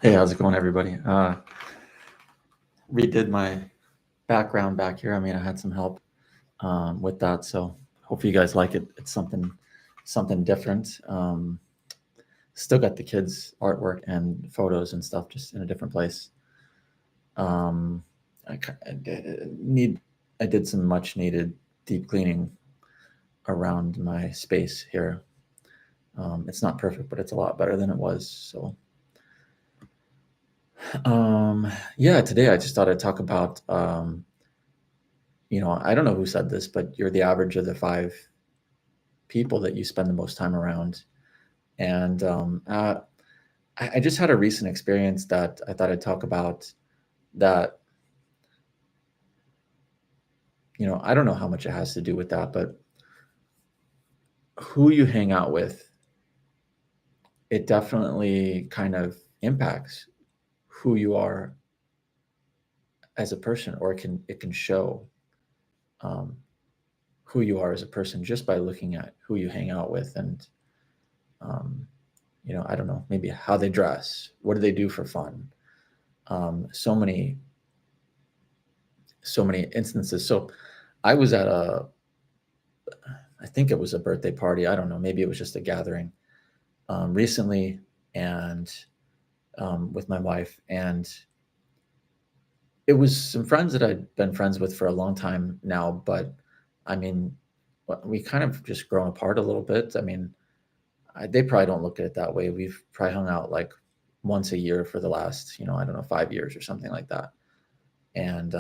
Hey, how's it going, everybody? Redid my background back here. I mean, I had some help with that, so hopefully you guys like it. It's something different. Still got the kids' artwork and photos and stuff, just in a different place. Um, need I did some much needed deep cleaning around my space here. It's not perfect, but it's a lot better than it was. So um, yeah, today I just thought I'd talk about I don't know who said this, but you're the average of the five people that you spend the most time around. And I just had a recent experience that I thought I'd talk about that, I don't know how much it has to do with that, but who you hang out with, it definitely kind of impacts who you are as a person, or it can show um, who you are as a person just by looking at who you hang out with. And um, I don't know, maybe how they dress, what do they do for fun. So many instances. So I was at I think it was a birthday party. I don't know, maybe it was just a gathering recently, and with my wife, and it was some friends that I'd been friends with for a long time now. But I mean, we kind of just grown apart a little bit. I mean, they probably don't look at it that way. We've probably hung out like once a year for the last, I don't know, 5 years or something like that. And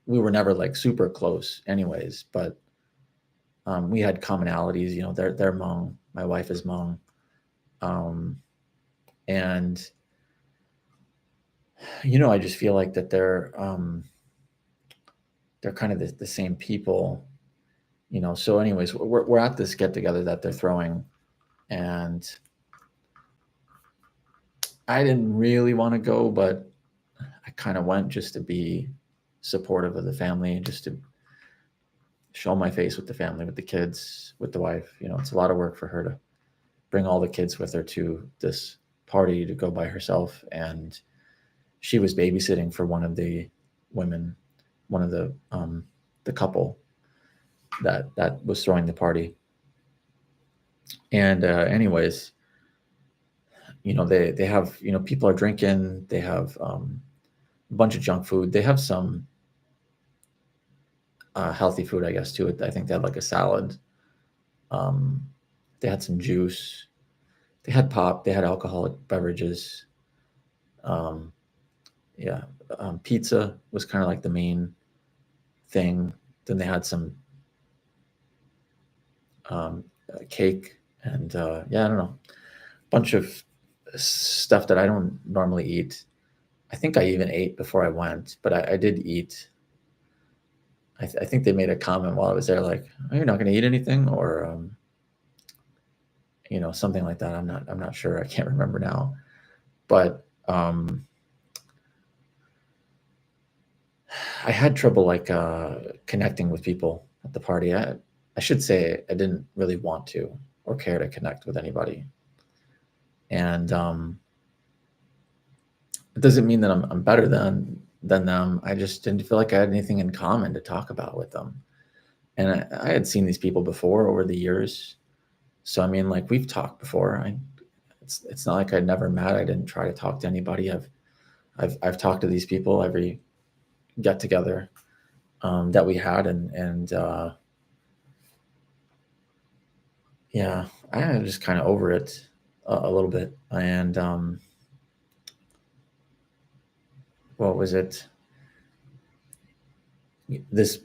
we were never like super close, anyways. But we had commonalities. They're Hmong. My wife is Hmong, um, and I just feel like that they're kind of the same people. So, anyways, we're at this get together that they're throwing, and I didn't really want to go, but I kind of went just to be supportive of the family, just to show my face with the family, with the kids, with the wife. It's a lot of work for her to bring all the kids with her to this party to go by herself. And she was babysitting for one of the women, one of the couple that was throwing the party. And anyways, they have, people are drinking. They have a bunch of junk food. They have some healthy food, I guess, too. I think they had like a salad. Um, they had some juice. They had pop. They had alcoholic beverages. Um, yeah, pizza was kind of like the main thing. Then they had some cake, and yeah, I don't know, bunch of stuff that I don't normally eat. I think I even ate before I went, but I did eat. I think they made a comment while I was there, like, "Oh, you're not going to eat anything," or something like that. I'm not sure. I can't remember now, but I had trouble like connecting with people at the party. I should say I didn't really want to or care to connect with anybody, and it doesn't mean that I'm better than them. I just didn't feel like I had anything in common to talk about with them, and I had seen these people before over the years. So I mean, like, we've talked before. It's not like I'd never met. I didn't try to talk to anybody. I've talked to these people every get together that we had, and yeah, I'm just kind of over it a little bit. And what was it? This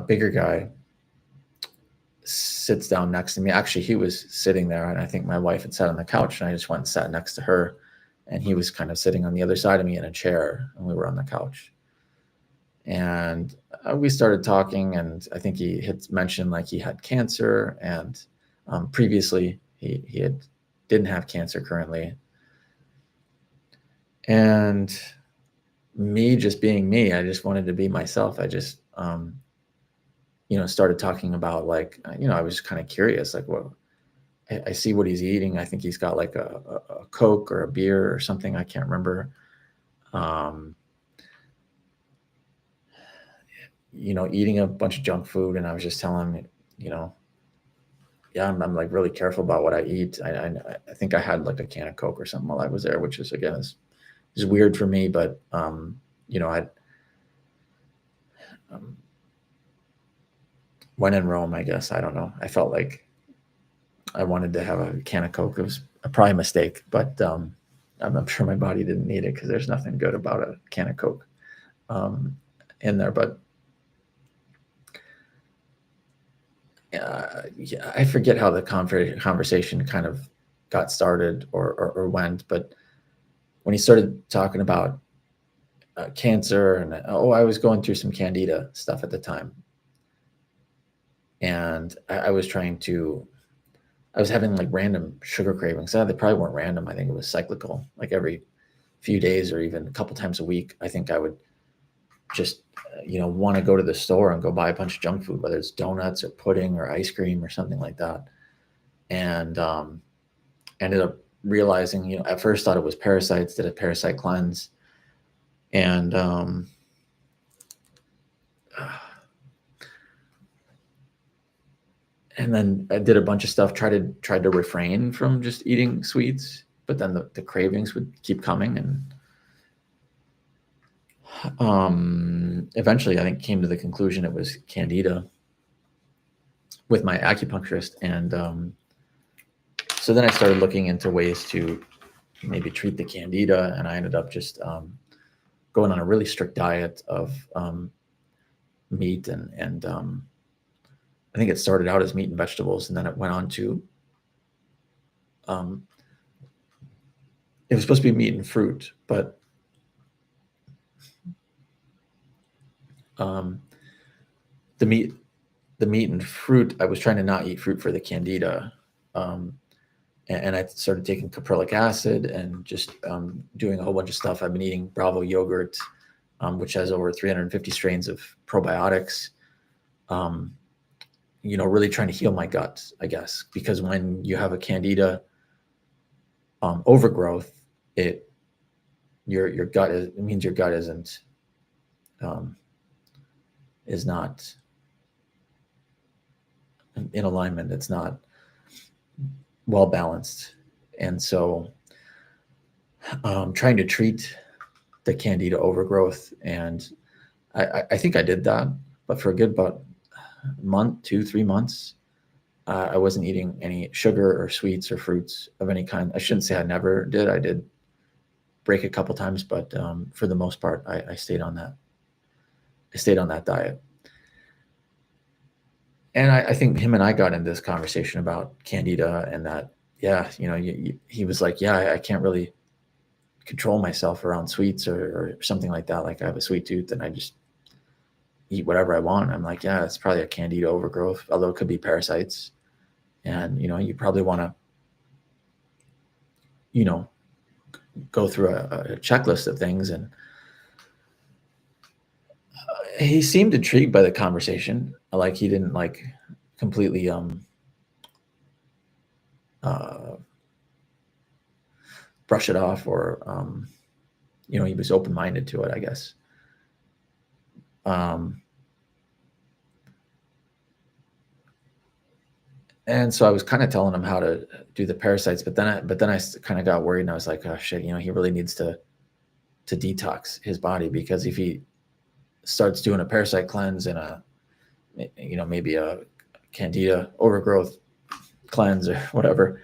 bigger guy sits down next to me. Actually, he was sitting there, and I think my wife had sat on the couch, and I just went and sat next to her, and he was kind of sitting on the other side of me in a chair, and we were on the couch. And we started talking, and I think he had mentioned like he had cancer, and previously he had didn't have cancer currently. And me just being me, I just wanted to be myself. I just started talking about, like, I was kind of curious, like, what I see what he's eating. I think he's got like a Coke or a beer or something. I can't remember. Um, eating a bunch of junk food, and I was just telling him, yeah, I'm like really careful about what I eat. I think I had like a can of Coke or something while I was there, which is again is weird for me, but I um, when in Rome, I guess, I don't know. I felt like I wanted to have a can of Coke. It was probably a mistake, but I'm sure my body didn't need it because there's nothing good about a can of Coke in there. But yeah, I forget how the conversation kind of got started or went, but when he started talking about cancer and I was going through some candida stuff at the time, and I was having like random sugar cravings. They probably weren't random. I think it was cyclical, like every few days or even a couple times a week. I think I would just want to go to the store and go buy a bunch of junk food, whether it's donuts or pudding or ice cream or something like that. And ended up realizing, at first thought it was parasites, did a parasite cleanse, and and then I did a bunch of stuff, tried to refrain from just eating sweets, but then the cravings would keep coming, and eventually I think came to the conclusion it was candida with my acupuncturist. And so then I started looking into ways to maybe treat the candida, and I ended up just going on a really strict diet of meat and I think it started out as meat and vegetables, and then it went on to it was supposed to be meat and fruit, but the meat and fruit, I was trying to not eat fruit for the candida. And I started taking caprylic acid and just doing a whole bunch of stuff. I've been eating Bravo yogurt, which has over 350 strains of probiotics. Really trying to heal my gut, I guess, because when you have a candida overgrowth, it means your gut is not in alignment. It's not well balanced, and so trying to treat the candida overgrowth, and I think I did that, but for a good about month, 2-3 months, I wasn't eating any sugar or sweets or fruits of any kind. I shouldn't say I never did. I did break a couple times, but for the most part, I stayed on that. I stayed on that diet. And I think him and I got into this conversation about candida, and that, yeah, he was like, yeah, I can't really control myself around sweets or something like that. Like I have a sweet tooth and I just eat whatever I want. I'm like, yeah, it's probably a candida overgrowth, although it could be parasites. And, you probably want to, go through a checklist of things. And he seemed intrigued by the conversation. Like he didn't like completely brush it off, or he was open-minded to it, I guess. And so I was kind of telling him how to do the parasites, but then I kind of got worried, and I was like, oh shit, he really needs to detox his body, because if he starts doing a parasite cleanse and maybe a candida overgrowth cleanse or whatever,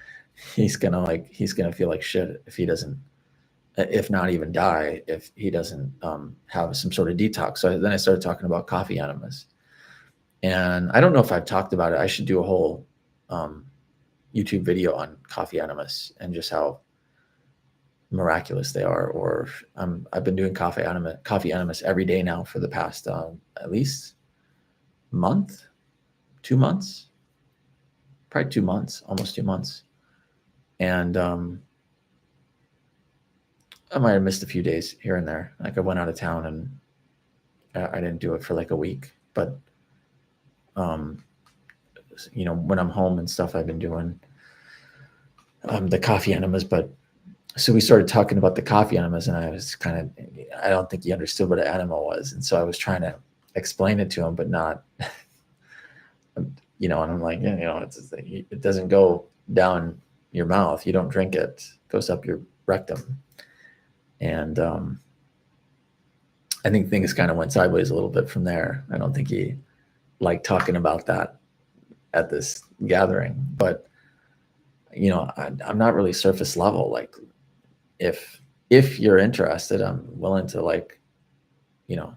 he's gonna feel like shit if he doesn't, if not even die, if he doesn't have some sort of detox. So then I started talking about coffee enemas, and I don't know if I've talked about it. I should do a whole YouTube video on coffee enemas and just how miraculous they are. Or I've been doing coffee enemas every day now for the past at least month, 2 months, probably 2 months, almost 2 months. And I might have missed a few days here and there. Like I went out of town and I didn't do it for like a week, but when I'm home and stuff, I've been doing the coffee enemas. But So we started talking about the coffee enemas, and I don't think he understood what an enema was. And so I was trying to explain it to him, but not, and I'm like, yeah, it doesn't go down your mouth. You don't drink it. It goes up your rectum. And I think things kind of went sideways a little bit from there. I don't think he liked talking about that at this gathering, but I'm not really surface level. Like, if you're interested, I'm willing to, like, you know,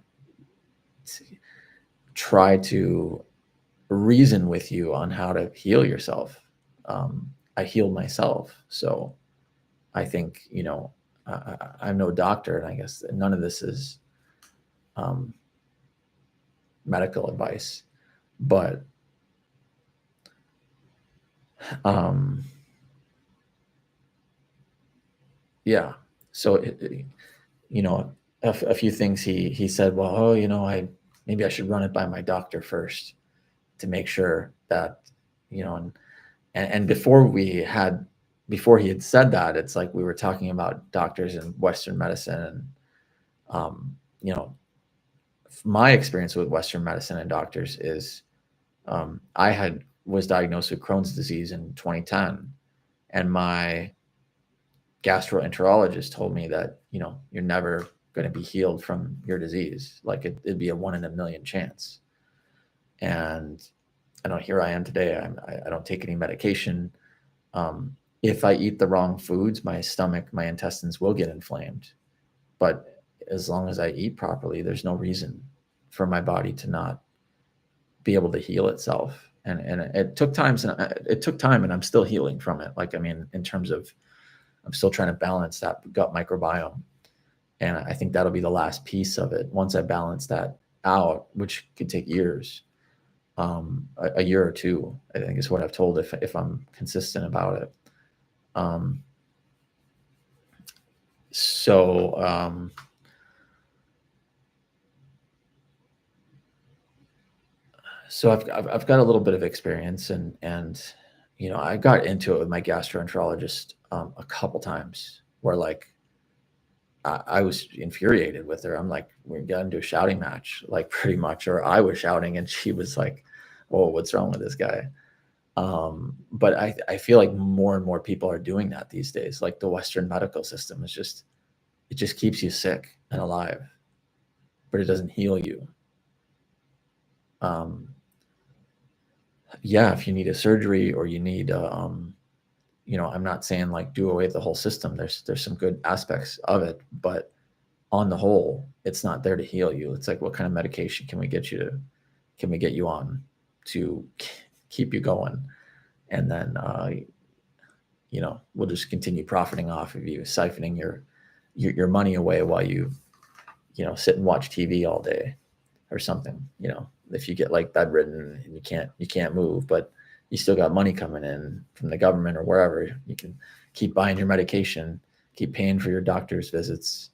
try to reason with you on how to heal yourself. I healed myself, so I think, I'm no doctor, and I guess none of this is um, medical advice, but um, yeah. So a few things he said. Well, I maybe I should run it by my doctor first to make sure that, and before he had said that, it's like we were talking about doctors in Western medicine, and um, you know, my experience with Western medicine and doctors is, I was diagnosed with Crohn's disease in 2010, and my gastroenterologist told me that, you're never going to be healed from your disease. Like, it'd be a 1 in a million chance. And here I am today. I don't take any medication. Um, if I eat the wrong foods, my stomach, my intestines will get inflamed. But as long as I eat properly, there's no reason for my body to not be able to heal itself. And it took time, and I'm still healing from it. Like, I mean, in terms of, I'm still trying to balance that gut microbiome. And I think that'll be the last piece of it. Once I balance that out, which could take years, a year or two, I think is what I've told, if I'm consistent about it. Um, so so I've got a little bit of experience, and I got into it with my gastroenterologist a couple times, where, like, I was infuriated with her. I'm like, we got into a shouting match, like, pretty much, or I was shouting, and she was like, "Oh, what's wrong with this guy?" But I feel like more and more people are doing that these days. Like, the Western medical system it just keeps you sick and alive, but it doesn't heal you. Um, yeah, if you need a surgery, or you need, I'm not saying, like, do away with the whole system. There's some good aspects of it, but on the whole, it's not there to heal you. It's like, what kind of medication can we get you on to keep you going? And then, we'll just continue profiting off of you, siphoning your money away while you sit and watch TV all day or something. If you get, like, bedridden and you can't move, but you still got money coming in from the government or wherever, you can keep buying your medication, keep paying for your doctor's visits.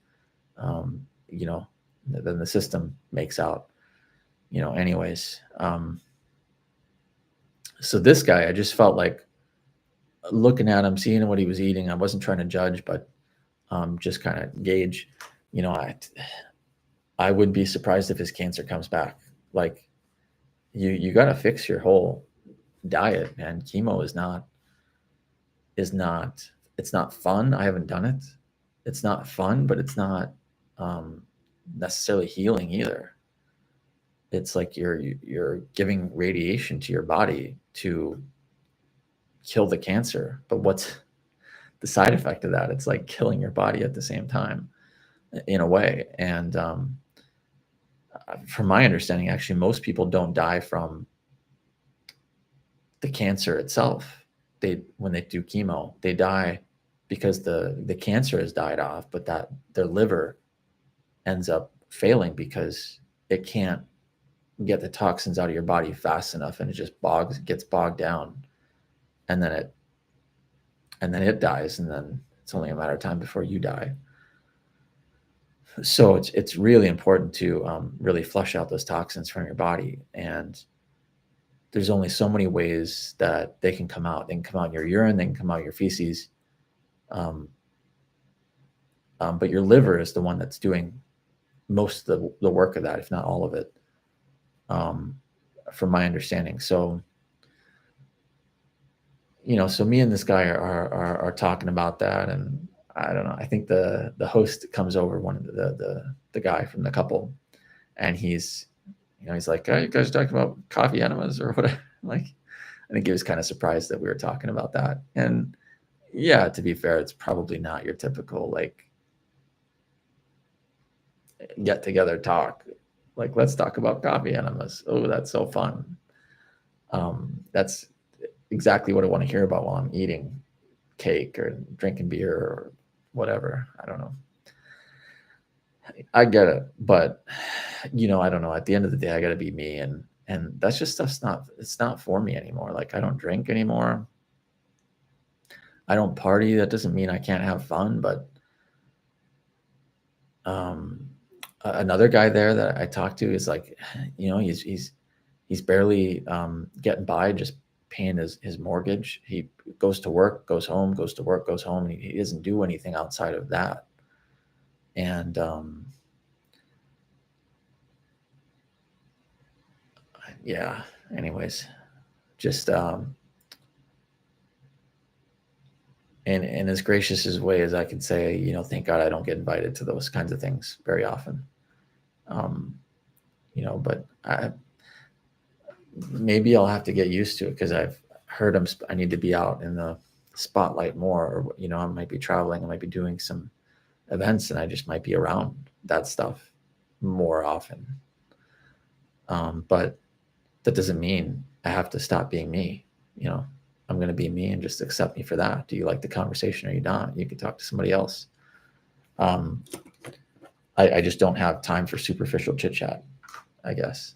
Um, then the system makes out. Anyways. So this guy, I just felt like, looking at him, seeing what he was eating. I wasn't trying to judge, but just kind of gauge. I wouldn't be surprised if his cancer comes back. Like, you got to fix your whole diet, man. Chemo is not it's not fun. I haven't done it. It's not fun, but it's not um, necessarily healing either. It's like you're giving radiation to your body to kill the cancer, but what's the side effect of that? It's like killing your body at the same time, in a way. And from my understanding, actually, most people don't die from the cancer itself. When they do chemo, they die because the cancer has died off, but that their liver ends up failing because it can't get the toxins out of your body fast enough, and it just gets bogged down, and then it dies, and then it's only a matter of time before you die. So it's really important to really flush out those toxins from your body, and there's only so many ways that they can come out. They can come out in your urine, they can come out in your feces. Um, but your liver is the one that's doing most of the work of that, if not all of it, um, from my understanding. So, so me and this guy are talking about that, and I don't know. I think the host comes over, one of the guy from the couple, and he's like, "Oh, you guys talking about coffee enemas or whatever?" Like, I think he was kind of surprised that we were talking about that. And yeah, to be fair, it's probably not your typical like get together talk. Like, let's talk about coffee enemas. Oh, that's so fun. That's exactly what I want to hear about while I'm eating cake or drinking beer or whatever. I don't know. I get it, but I don't know. At the end of the day, I got to be me, and that's just stuff's not. It's not for me anymore. Like, I don't drink anymore. I don't party. That doesn't mean I can't have fun, but um, another guy there that I talked to is like, he's barely getting by, just paying his mortgage. He goes to work, goes home, goes to work, goes home, and he doesn't do anything outside of that. And yeah, anyways, just in as gracious as way as I can say, thank God I don't get invited to those kinds of things very often. Um, but maybe I'll have to get used to it, because I've heard I need to be out in the spotlight more, or I might be traveling, I might be doing some events, and I just might be around that stuff more often. But that doesn't mean I have to stop being me. I'm going to be me, and just accept me for that. Do you like the conversation or you not? You can talk to somebody else. Um, I just don't have time for superficial chit chat, I guess.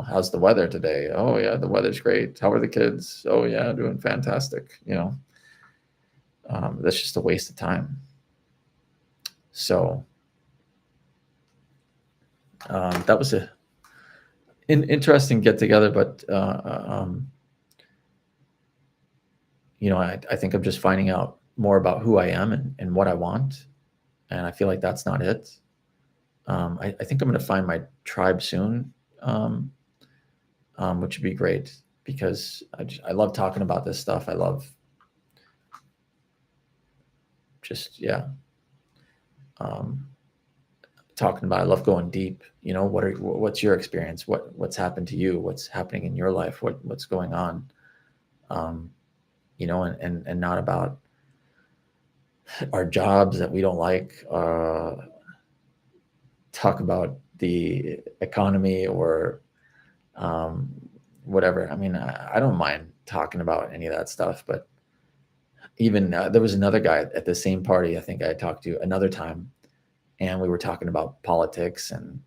How's the weather today? Oh yeah, the weather's great. How are the kids? Oh yeah, doing fantastic. That's just a waste of time. So that was an interesting get together, but I think I'm just finding out more about who I am and what I want, and I feel like that's not it. I think I'm going to find my tribe soon, which would be great, because I love talking about this stuff. I love just talking about. I love going deep. What's your experience? What's happened to you? What's happening in your life? What's going on? And not about our jobs that we don't like. Talk about the economy or whatever. I mean, I don't mind talking about any of that stuff, but even there was another guy at the same party I think I talked to another time, and we were talking about politics, and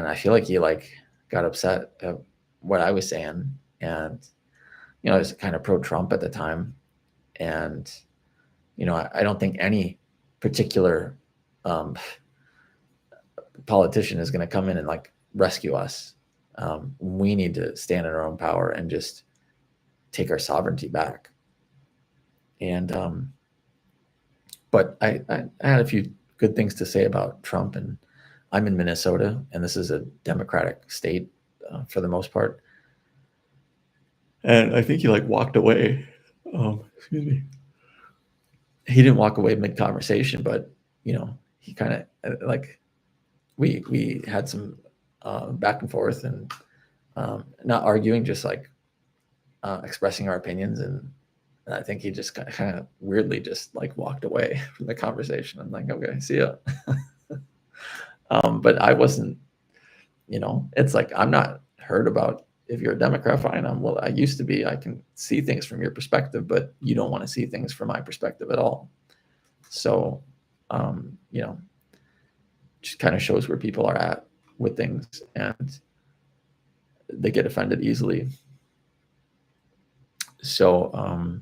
I feel like he got upset at what I was saying, and I was kind of pro Trump at the time, and I don't think any particular um, politician is going to come in and rescue us. We need to stand in our own power and just take our sovereignty back. And but I had a few good things to say about Trump, and I'm in Minnesota, and this is a Democratic state for the most part. And I think he walked away. Excuse me. He didn't walk away mid conversation, but he kind of we had some back and forth, and not arguing, just expressing our opinions, and I think he just kind of weirdly just walked away from the conversation. I'm like, okay, see ya. But I wasn't, it's like, I'm not hurt about if you're a Democrat, fine. I used to be. I can see things from your perspective, but you don't want to see things from my perspective at all. So, just kind of shows where people are at with things, and they get offended easily. So,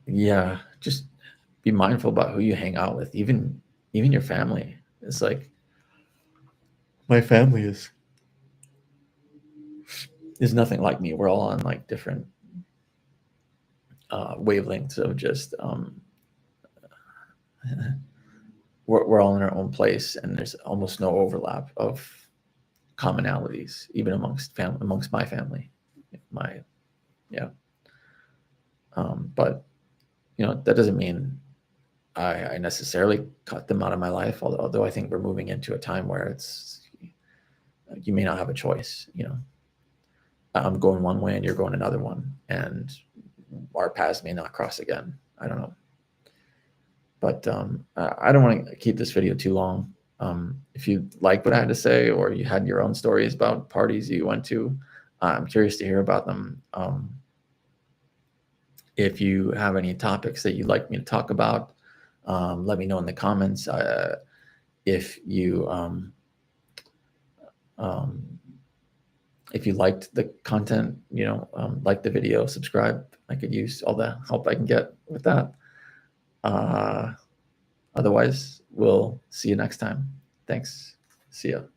yeah, just be mindful about who you hang out with, even your family. It's like, my family is nothing like me. We're all on different wavelengths of just we're all in our own place, and there's almost no overlap of commonalities, even amongst my family. Yeah. But that doesn't mean I necessarily cut them out of my life. Although I think we're moving into a time where you may not have a choice. I'm going one way and you're going another one, and our paths may not cross again. I don't know. But I don't want to keep this video too long. If you like what I had to say, or you had your own stories about parties you went to, I'm curious to hear about them. If you have any topics that you'd like me to talk about, let me know in the comments. If you liked the content, like the video, subscribe. I could use all the help I can get with that. Otherwise, we'll see you next time. Thanks. See ya.